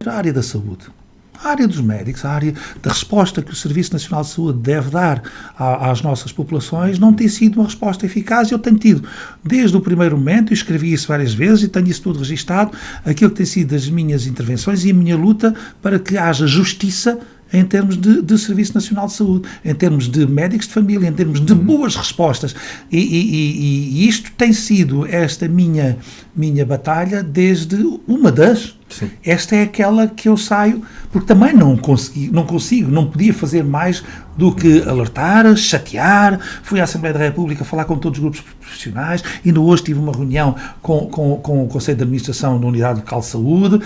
a área da saúde. A área dos médicos, a área da resposta que o Serviço Nacional de Saúde deve dar às nossas populações não tem sido uma resposta eficaz. Eu tenho tido, desde o primeiro momento, e escrevi isso várias vezes e tenho isso tudo registado, aquilo que tem sido as minhas intervenções e a minha luta para que haja justiça em termos de Serviço Nacional de Saúde, em termos de médicos de família, em termos de boas respostas. E isto tem sido esta minha batalha desde uma das. Sim. Esta é aquela que eu saio, porque também não podia fazer mais do que alertar, chatear. Fui à Assembleia da República falar com todos os grupos profissionais, ainda hoje tive uma reunião com o Conselho de Administração da Unidade Local de Saúde,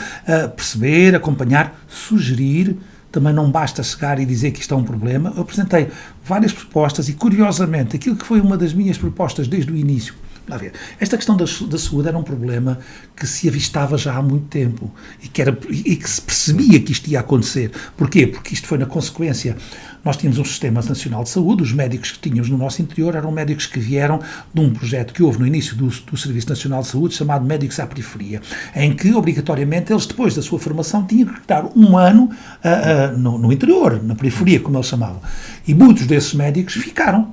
perceber, acompanhar, sugerir. Também não basta chegar e dizer que isto é um problema. Eu apresentei várias propostas e, curiosamente, aquilo que foi uma das minhas propostas desde o início. Lá ver, esta questão da saúde era um problema que se avistava já há muito tempo e que se percebia que isto ia acontecer. Porquê? Porque isto foi na consequência. Nós tínhamos um Sistema Nacional de Saúde, os médicos que tínhamos no nosso interior eram médicos que vieram de um projeto que houve no início do Serviço Nacional de Saúde, chamado Médicos à Periferia, em que, obrigatoriamente, eles, depois da sua formação, tinham que estar um ano no interior, na periferia, como eles chamavam. E muitos desses médicos ficaram.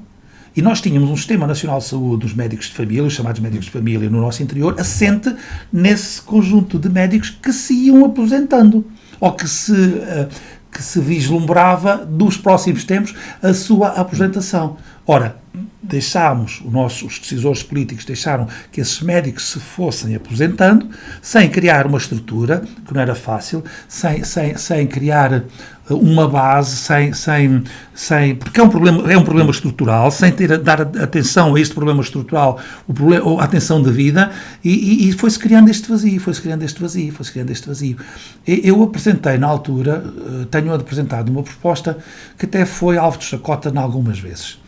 E nós tínhamos um Sistema Nacional de Saúde dos médicos de família, os chamados médicos de família, no nosso interior, assente nesse conjunto de médicos que se iam aposentando, ou que se vislumbrava dos próximos tempos a sua aposentação. Ora, os decisores políticos deixaram que esses médicos se fossem aposentando, sem criar uma estrutura, que não era fácil, sem criar uma base, porque é um problema estrutural, sem dar atenção a este problema estrutural, a atenção da vida, e foi-se criando este vazio. Eu apresentei na altura, tenho apresentado uma proposta que até foi alvo de chacota em algumas vezes,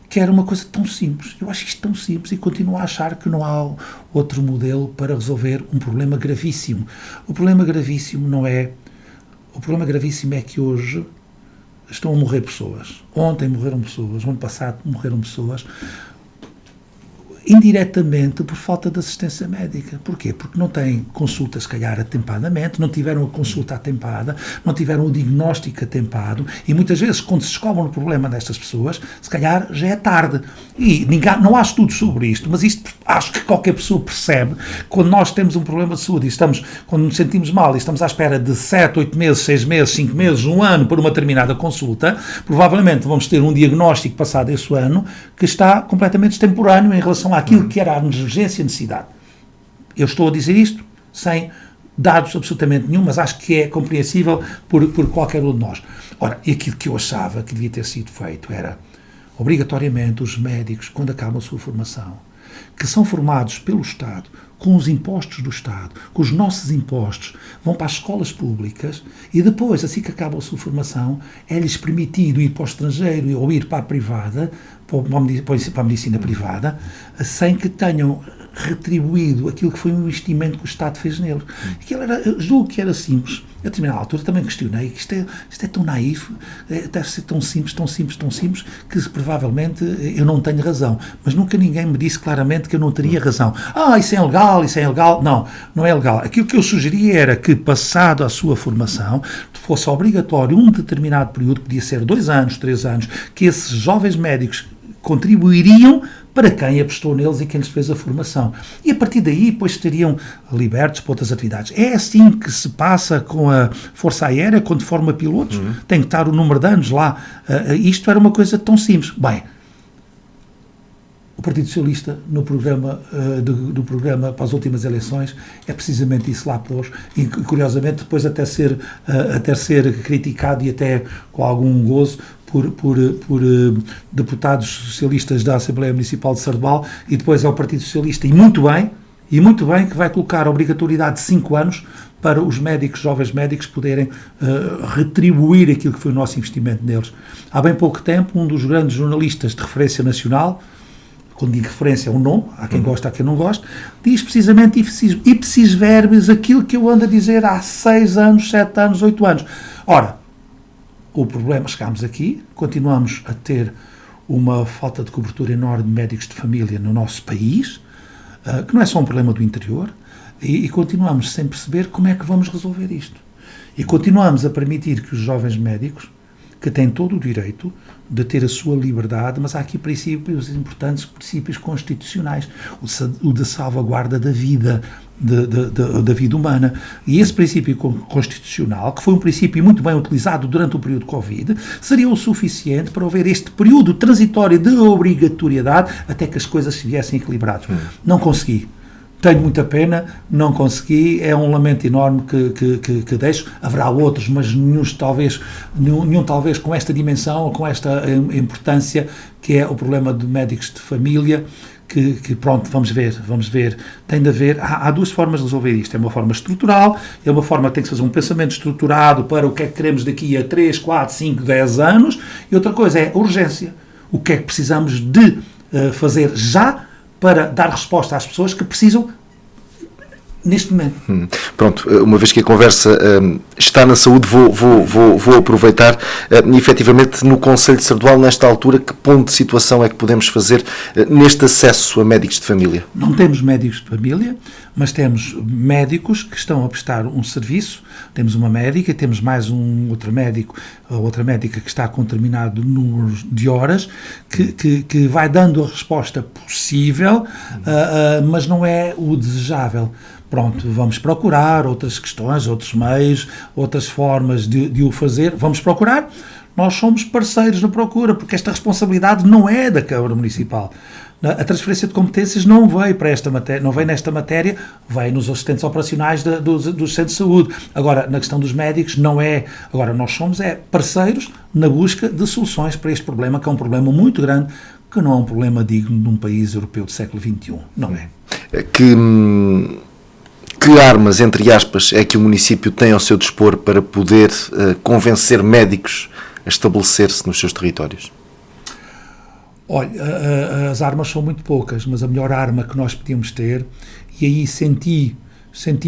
que era uma coisa tão simples. Eu acho isto tão simples e continuo a achar que não há outro modelo para resolver um problema gravíssimo. O problema gravíssimo é que hoje estão a morrer pessoas. Ontem morreram pessoas, o ano passado morreram pessoas, indiretamente por falta de assistência médica. Porquê? Porque não têm consulta, se calhar, atempadamente, não tiveram a consulta atempada, não tiveram o diagnóstico atempado, e muitas vezes, quando se descobre o problema destas pessoas, se calhar já é tarde. E não há estudos sobre isto, mas isto acho que qualquer pessoa percebe. Quando nós temos um problema de saúde quando nos sentimos mal e estamos à espera de 7, 8 meses, 6 meses, 5 meses, um ano por uma determinada consulta, provavelmente vamos ter um diagnóstico passado esse ano que está completamente extemporâneo em relação àquilo que era a urgência e a necessidade. Eu estou a dizer isto sem dados absolutamente nenhum, mas acho que é compreensível por qualquer um de nós. Ora, e aquilo que eu achava que devia ter sido feito era, obrigatoriamente, os médicos, quando acabam a sua formação, que são formados pelo Estado, com os impostos do Estado, com os nossos impostos, vão para as escolas públicas e depois, assim que acabam a sua formação, é-lhes permitido ir para o estrangeiro ou ir para a privada, para a medicina privada, sem que tenham retribuído aquilo que foi um investimento que o Estado fez neles. Julgo que era simples. A determinada altura também questionei que isto é tão naif, deve ser tão simples, que provavelmente eu não tenho razão. Mas nunca ninguém me disse claramente que eu não teria razão. Isso é ilegal. Não é legal. Aquilo que eu sugeria era que, passado a sua formação, fosse obrigatório um determinado período, podia ser 2 anos, 3 anos, que esses jovens médicos contribuiriam para quem apostou neles e quem lhes fez a formação. E a partir daí, depois estariam libertos para outras atividades. É assim que se passa com a Força Aérea, quando forma pilotos. Tem que estar o número de anos lá. Isto era uma coisa tão simples. Bem, o Partido Socialista, no programa, do programa para as últimas eleições, é precisamente isso lá pôs, e curiosamente depois até ser criticado e até com algum gozo por deputados socialistas da Assembleia Municipal de Sardeval, e depois é o Partido Socialista, e muito bem, que vai colocar a obrigatoriedade de 5 anos para os médicos, jovens médicos, poderem retribuir aquilo que foi o nosso investimento neles. Há bem pouco tempo, um dos grandes jornalistas de referência nacional, quando digo referência é um nome, há quem gosta, há quem não gosta, diz precisamente ipsis verbis aquilo que eu ando a dizer há 6 anos, 7 anos, 8 anos. Ora, o problema, chegámos aqui, continuamos a ter uma falta de cobertura enorme de médicos de família no nosso país, que não é só um problema do interior, e continuamos sem perceber como é que vamos resolver isto. E continuamos a permitir que os jovens médicos, que têm todo o direito de ter a sua liberdade, mas há aqui princípios importantes, princípios constitucionais, o de salvaguarda da vida, da vida humana. E esse princípio constitucional, que foi um princípio muito bem utilizado durante o período Covid, seria o suficiente para haver este período transitório de obrigatoriedade até que as coisas se viessem equilibradas. Não consegui. Tenho muita pena, não consegui, é um lamento enorme que deixo. Haverá outros, mas nenhum talvez com esta dimensão ou com esta importância, que é o problema de médicos de família, que pronto, vamos ver, tem de haver, há duas formas de resolver isto, é uma forma estrutural, é uma forma que tem que fazer um pensamento estruturado para o que é que queremos daqui a 3, 4, 5, 10 anos, e outra coisa é a urgência, o que é que precisamos de fazer já para dar resposta às pessoas que precisam neste momento. Pronto, uma vez que a conversa está na saúde, vou aproveitar efetivamente no Conselho de Sardual, nesta altura, que ponto de situação é que podemos fazer neste acesso a médicos de família? Não temos médicos de família, mas temos médicos que estão a prestar um serviço, temos uma médica, temos mais um outro médico, ou outra médica que está com determinado número de horas, que vai dando a resposta possível, mas não é o desejável. Pronto, vamos procurar outras questões, outros meios, outras formas de o fazer. Vamos procurar. Nós somos parceiros na procura, porque esta responsabilidade não é da Câmara Municipal. A transferência de competências não veio para esta matéria, não veio nesta matéria, veio nos assistentes operacionais dos centros de saúde. Agora, na questão dos médicos, não é. Agora, nós somos parceiros na busca de soluções para este problema, que é um problema muito grande, que não é um problema digno de um país europeu do século XXI. Não é. Que armas, entre aspas, é que o município tem ao seu dispor para poder convencer médicos a estabelecer-se nos seus territórios? Olha, as armas são muito poucas, mas a melhor arma que nós podíamos ter, e aí senti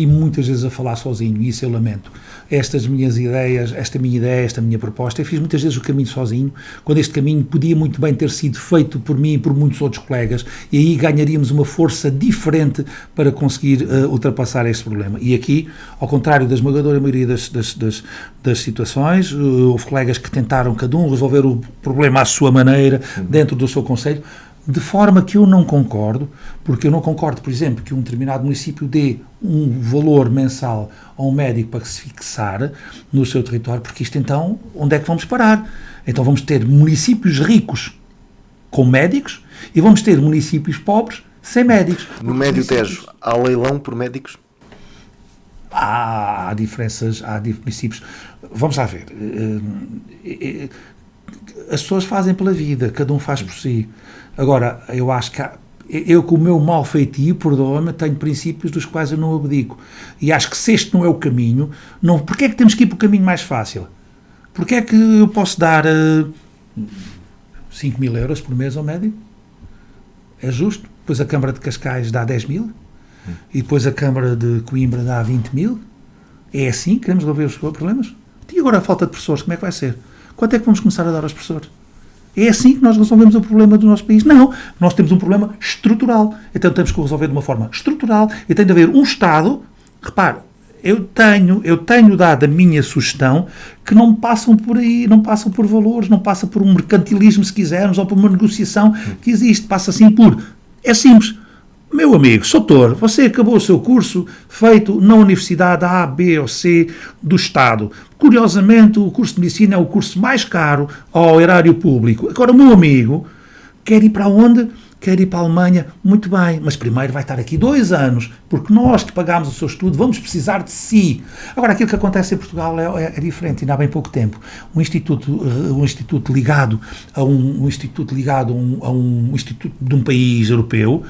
muitas vezes a falar sozinho, e isso eu lamento. Estas minhas ideias, esta minha proposta, eu fiz muitas vezes o caminho sozinho, quando este caminho podia muito bem ter sido feito por mim e por muitos outros colegas, e aí ganharíamos uma força diferente para conseguir ultrapassar este problema. E aqui, ao contrário da esmagadora maioria das situações, houve colegas que tentaram cada um resolver o problema à sua maneira, dentro do seu concelho, de forma que eu não concordo, porque eu não concordo, por exemplo, que um determinado município dê um valor mensal a um médico para se fixar no seu território, porque isto então, onde é que vamos parar? Então vamos ter municípios ricos com médicos e vamos ter municípios pobres sem médicos. No Médio Tejo, há leilão por médicos? Há diferenças, há municípios. Vamos lá ver. As pessoas fazem pela vida, cada um faz por si. Agora, eu acho que eu com o meu mau feitio, perdoa-me, tenho princípios dos quais eu não abdico. E acho que se este não é o caminho, porque é que temos que ir para o caminho mais fácil? Porque é que eu posso dar 5 mil euros por mês ao médico? É justo? Depois a Câmara de Cascais dá 10 mil? E depois a Câmara de Coimbra dá 20 mil? É assim que queremos resolver os problemas? E agora a falta de professores, como é que vai ser? Quanto é que vamos começar a dar aos professores? É assim que nós resolvemos o problema do nosso país? Não, nós temos um problema estrutural. Então temos que o resolver de uma forma estrutural e tem de haver um Estado. Repare, eu tenho dado a minha sugestão que não passam por aí, não passam por valores, não passa por um mercantilismo, se quisermos, ou por uma negociação que existe. Passa assim por... É simples. Meu amigo, Soutor, você acabou o seu curso feito na Universidade A, B ou C do Estado. Curiosamente, o curso de Medicina é o curso mais caro ao erário público. Agora, o meu amigo quer ir para onde? Quer ir para a Alemanha? Muito bem, mas primeiro vai estar aqui 2 anos, porque nós que pagámos o seu estudo vamos precisar de si. Agora, aquilo que acontece em Portugal é diferente, ainda há bem pouco tempo. Um instituto ligado a um instituto de um país europeu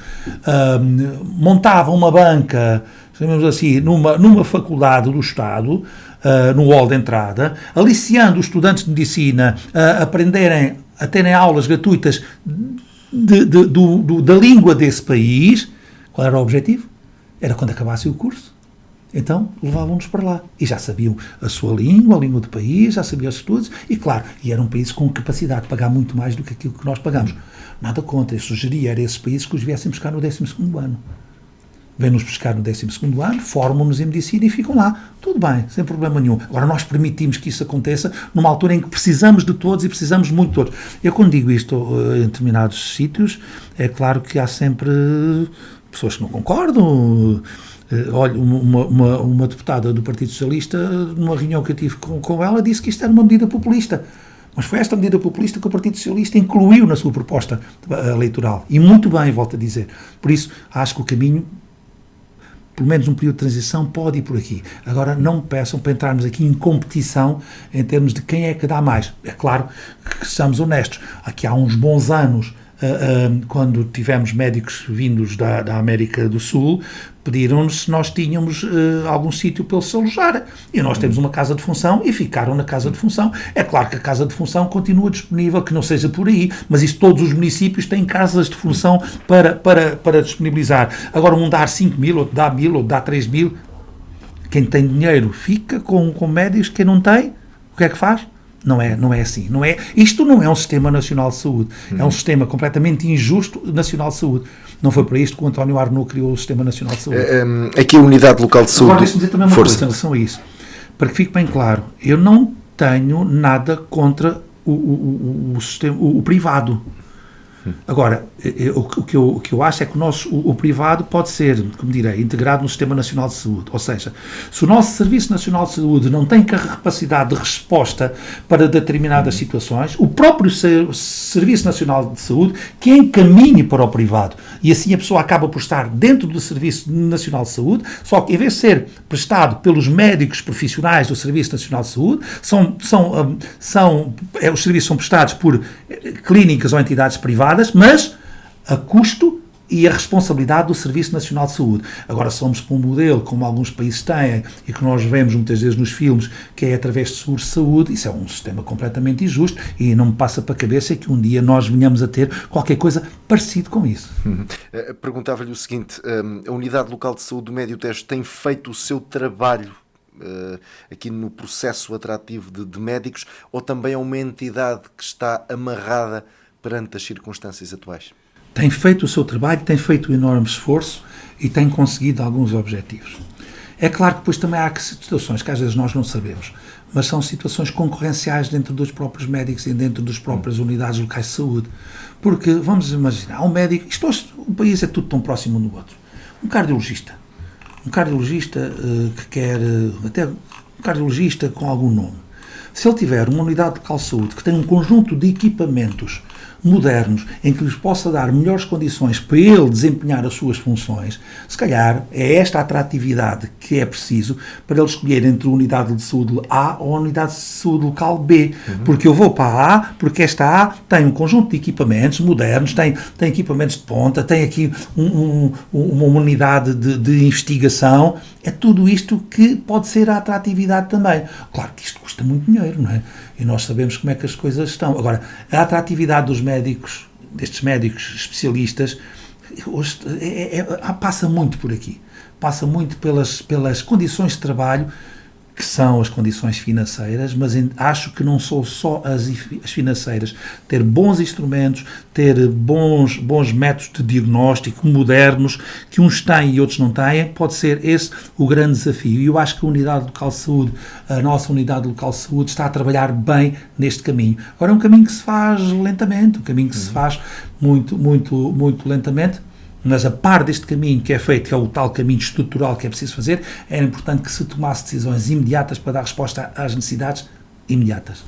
montava uma banca, chamemos assim, numa faculdade do Estado, no hall de entrada, aliciando os estudantes de medicina a terem aulas gratuitas da língua desse país. Qual era o objetivo? Era quando acabasse o curso. Então, levavam-nos para lá. E já sabiam a sua língua, a língua do país, já sabiam os estudos, e claro, e era um país com capacidade de pagar muito mais do que aquilo que nós pagamos. Nada contra, eu sugeria, era esses países que os viessem buscar no 12º ano. vêm-nos buscar no 12º ano, formam-nos em medicina e ficam lá. Tudo bem, sem problema nenhum. Agora, nós permitimos que isso aconteça numa altura em que precisamos de todos e precisamos muito de todos. Eu, quando digo isto em determinados sítios, é claro que há sempre pessoas que não concordam. Olha, uma deputada do Partido Socialista, numa reunião que eu tive com ela, disse que isto era uma medida populista. Mas foi esta medida populista que o Partido Socialista incluiu na sua proposta eleitoral. E muito bem, volto a dizer. Por isso, acho que o caminho, pelo menos num período de transição, pode ir por aqui. Agora, não me peçam para entrarmos aqui em competição em termos de quem é que dá mais. É claro que sejamos honestos. Aqui há uns bons anos, quando tivemos médicos vindos da América do Sul, pediram-nos se nós tínhamos algum sítio para eles se alojar. E nós temos uma casa de função e ficaram na casa de função. É claro que a casa de função continua disponível, que não seja por aí, mas isso todos os municípios têm casas de função para disponibilizar. Agora um dá 5 mil, outro dá 1.000, outro dá 3 mil. Quem tem dinheiro fica com médicos, quem não tem, o que é que faz? Não é assim. Isto não é um sistema nacional de saúde. É um sistema completamente injusto nacional de saúde. Não foi para isto que o António Arnaud criou o Sistema Nacional de Saúde. Aqui a Unidade Local de Saúde... Agora, deixe-me dizer também uma coisa em relação a isso. Para que fique bem claro, eu não tenho nada contra o sistema, o privado. Agora, o que eu acho é que o privado pode ser, como direi, integrado no Sistema Nacional de Saúde. Ou seja, se o nosso Serviço Nacional de Saúde não tem capacidade de resposta para determinadas situações, o próprio Serviço Nacional de Saúde que encaminhe para o privado. E assim a pessoa acaba por estar dentro do Serviço Nacional de Saúde, só que em vez de ser prestado pelos médicos profissionais do Serviço Nacional de Saúde, os serviços são prestados por clínicas ou entidades privadas, mas a custo e a responsabilidade do Serviço Nacional de Saúde. Agora somos para um modelo, como alguns países têm, e que nós vemos muitas vezes nos filmes, que é através de seguros de saúde. Isso é um sistema completamente injusto e não me passa para a cabeça que um dia nós venhamos a ter qualquer coisa parecido com isso. Perguntava-lhe o seguinte, a Unidade Local de Saúde do Médio Tejo tem feito o seu trabalho aqui no processo atrativo de médicos, ou também é uma entidade que está amarrada perante as circunstâncias atuais? Tem feito o seu trabalho, tem feito um enorme esforço e tem conseguido alguns objetivos. É claro que depois também há situações que às vezes nós não sabemos, mas são situações concorrenciais dentro dos próprios médicos e dentro das próprias unidades locais de saúde. Porque, vamos imaginar, um médico, o país é tudo tão próximo um do outro. Um cardiologista que quer, até um cardiologista com algum nome, se ele tiver uma unidade de local de saúde que tem um conjunto de equipamentos modernos, em que lhes possa dar melhores condições para ele desempenhar as suas funções, se calhar é esta atratividade que é preciso para ele escolher entre a unidade de saúde A ou a unidade de saúde local B. Porque eu vou para a A, porque esta A tem um conjunto de equipamentos modernos, tem equipamentos de ponta, tem aqui uma unidade de investigação. É tudo isto que pode ser a atratividade também. Claro que isto custa muito dinheiro, não é? E nós sabemos como é que as coisas estão. Agora, a atratividade dos médicos, destes médicos especialistas, hoje passa muito por aqui. Passa muito pelas condições de trabalho, que são as condições financeiras, mas acho que não são só as financeiras. Ter bons instrumentos, ter bons métodos de diagnóstico modernos, que uns têm e outros não têm, pode ser esse o grande desafio. E eu acho que a nossa unidade local de saúde está a trabalhar bem neste caminho. Agora é um caminho que se faz lentamente, um caminho que se faz muito, muito, muito lentamente. Mas a par deste caminho que é feito, que é o tal caminho estrutural que é preciso fazer, era importante que se tomasse decisões imediatas para dar resposta às necessidades imediatas.